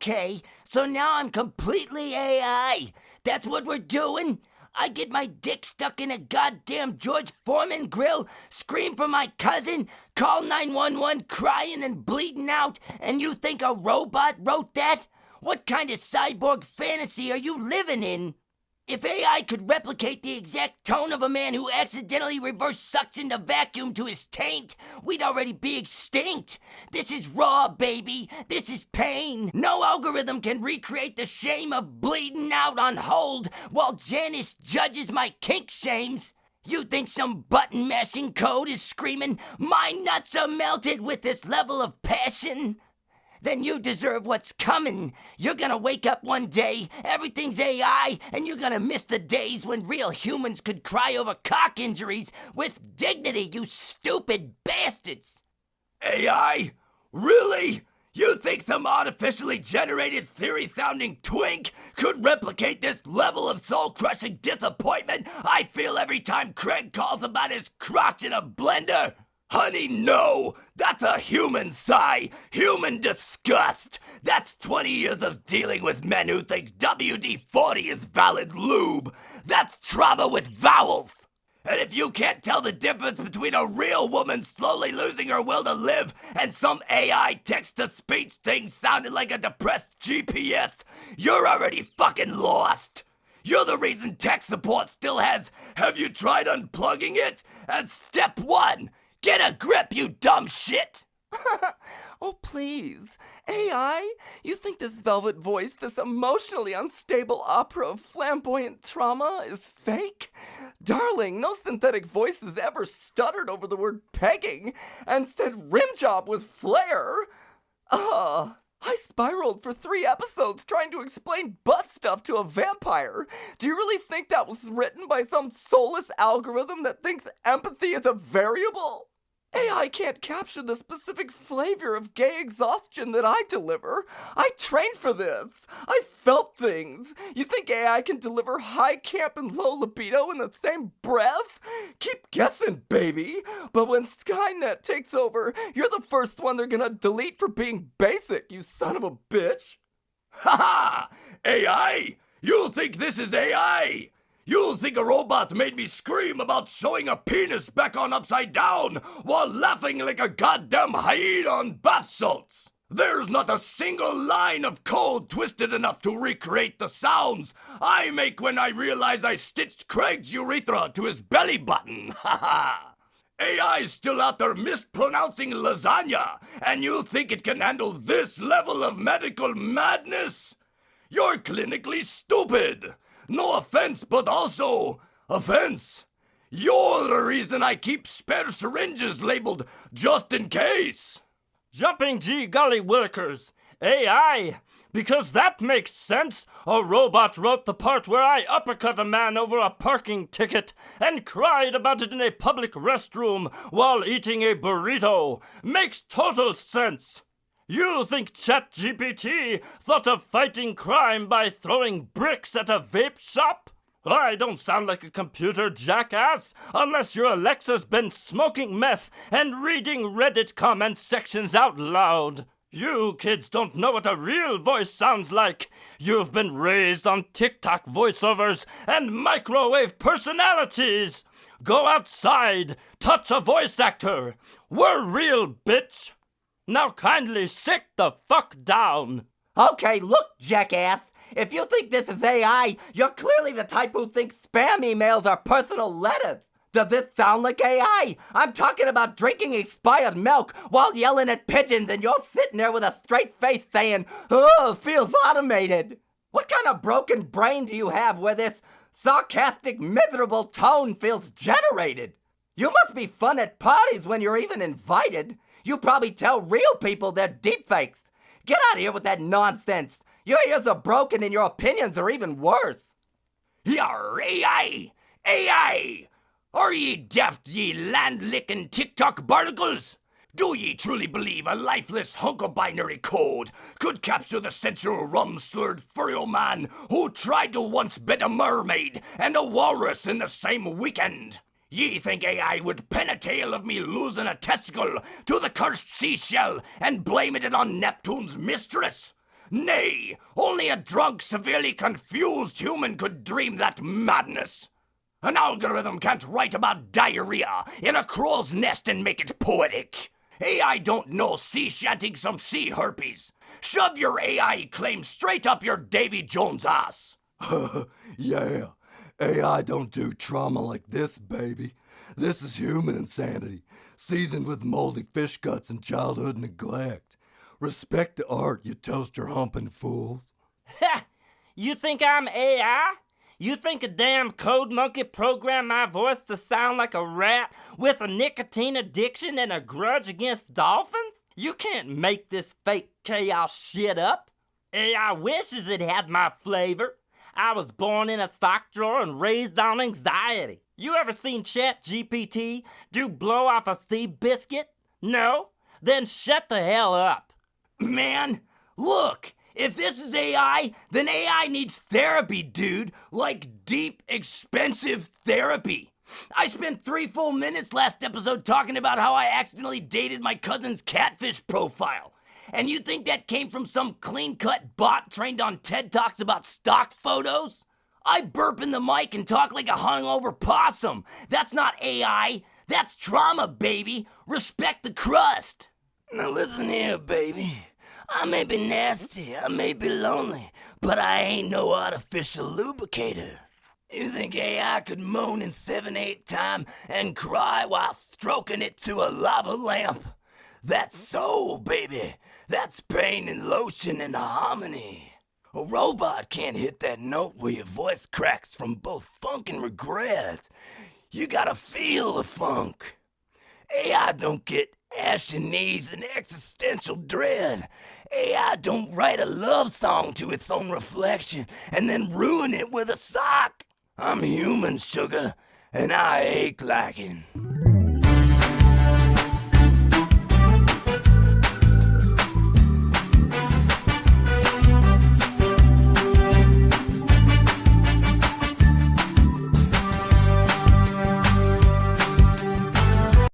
Okay, so now I'm completely AI. That's what we're doing? I get my dick stuck in a goddamn George Foreman grill, scream for my cousin, call 911 crying and bleeding out, and you think a robot wrote that? What kind of cyborg fantasy are you living in? If AI could replicate the exact tone of a man who accidentally reverse suctioned a vacuum to his taint, we'd already be extinct. This is raw, baby. This is pain. No algorithm can recreate the shame of bleeding out on hold while Janice judges my kink shames. You think some button-mashing code is screaming, "My nuts are melted" with this level of passion? Then you deserve what's coming. You're gonna wake up one day, everything's AI, and you're gonna miss the days when real humans could cry over cock injuries with dignity, you stupid bastards. AI? Really? You think some artificially generated theory-sounding twink could replicate this level of soul-crushing disappointment I feel every time Craig calls about his crotch in a blender? Honey, no! That's a human sigh! Human disgust! That's 20 years of dealing with men who think WD-40 is valid lube! That's trauma with vowels! And if you can't tell the difference between a real woman slowly losing her will to live and some AI text-to-speech thing sounding like a depressed GPS, you're already fucking lost! You're the reason tech support still has "Have you tried unplugging it?" as step 1! Get a grip, you dumb shit! Oh, please. AI? You think this velvet voice, this emotionally unstable opera of flamboyant trauma is fake? Darling, no synthetic voice has ever stuttered over the word pegging and said rim job with flair. I spiraled for 3 episodes trying to explain butt stuff to a vampire. Do you really think that was written by some soulless algorithm that thinks empathy is a variable? AI can't capture the specific flavor of gay exhaustion that I deliver. I trained for this. I felt things. You think AI can deliver high camp and low libido in the same breath? Keep guessing, baby. But when Skynet takes over, you're the first one they're gonna delete for being basic, you son of a bitch. Ha ha! AI? You think this is AI? You think a robot made me scream about showing a penis back on upside down while laughing like a goddamn hyena on bath salts? There's not a single line of code twisted enough to recreate the sounds I make when I realize I stitched Craig's urethra to his belly button. Ha ha! AI's still out there mispronouncing lasagna, and you think it can handle this level of medical madness? You're clinically stupid! No offense, but also offense. You're the reason I keep spare syringes labeled just in case. Jumping G Gully Willikers. AI. Because that makes sense. A robot wrote the part where I uppercut a man over a parking ticket and cried about it in a public restroom while eating a burrito. Makes total sense. You think ChatGPT thought of fighting crime by throwing bricks at a vape shop? I don't sound like a computer jackass unless your Alexa's been smoking meth and reading Reddit comment sections out loud. You kids don't know what a real voice sounds like. You've been raised on TikTok voiceovers and microwave personalities. Go outside, touch a voice actor. We're real, bitch. Now kindly sit the fuck down. Okay, look, jackass. If you think this is AI, you're clearly the type who thinks spam emails are personal letters. Does this sound like AI? I'm talking about drinking expired milk while yelling at pigeons and you're sitting there with a straight face saying, "Oh, feels automated." What kind of broken brain do you have where this sarcastic, miserable tone feels generated? You must be fun at parties when you're even invited. You probably tell real people they're deepfakes. Get out of here with that nonsense. Your ears are broken and your opinions are even worse. Yar AI! AI! Are ye daft, ye land-licking TikTok barnacles? Do ye truly believe a lifeless hunk of binary code could capture the sensual rum-slurred furry man who tried to once bit a mermaid and a walrus in the same weekend? Ye think AI would pen a tale of me losing a testicle to the cursed seashell and blaming it on Neptune's mistress? Nay, only a drunk, severely confused human could dream that madness. An algorithm can't write about diarrhea in a crow's nest and make it poetic. AI don't know sea shanting some sea herpes. Shove your AI claim straight up your Davy Jones ass. Yeah, AI don't do trauma like this, baby. This is human insanity, seasoned with moldy fish guts and childhood neglect. Respect the art, you toaster humping fools. Ha! You think I'm AI? You think a damn code monkey programmed my voice to sound like a rat with a nicotine addiction and a grudge against dolphins? You can't make this fake chaos shit up. AI wishes it had my flavor. I was born in a sock drawer and raised on anxiety. You ever seen ChatGPT do blow off a sea biscuit? No? Then shut the hell up. Man, look, if this is AI, then AI needs therapy, dude. Like deep, expensive therapy. I spent 3 full minutes last episode talking about how I accidentally dated my cousin's catfish profile. And you think that came from some clean-cut bot trained on TED Talks about stock photos? I burp in the mic and talk like a hungover possum. That's not AI. That's trauma, baby. Respect the crust. Now listen here, baby. I may be nasty, I may be lonely, but I ain't no artificial lubricator. You think AI could moan in 7/8 time and cry while stroking it to a lava lamp? That's soul, baby. That's pain and lotion and harmony. A robot can't hit that note where your voice cracks from both funk and regret. You gotta feel the funk. AI don't get ashen knees and existential dread. AI don't write a love song to its own reflection and then ruin it with a sock. I'm human, sugar, and I ache like it.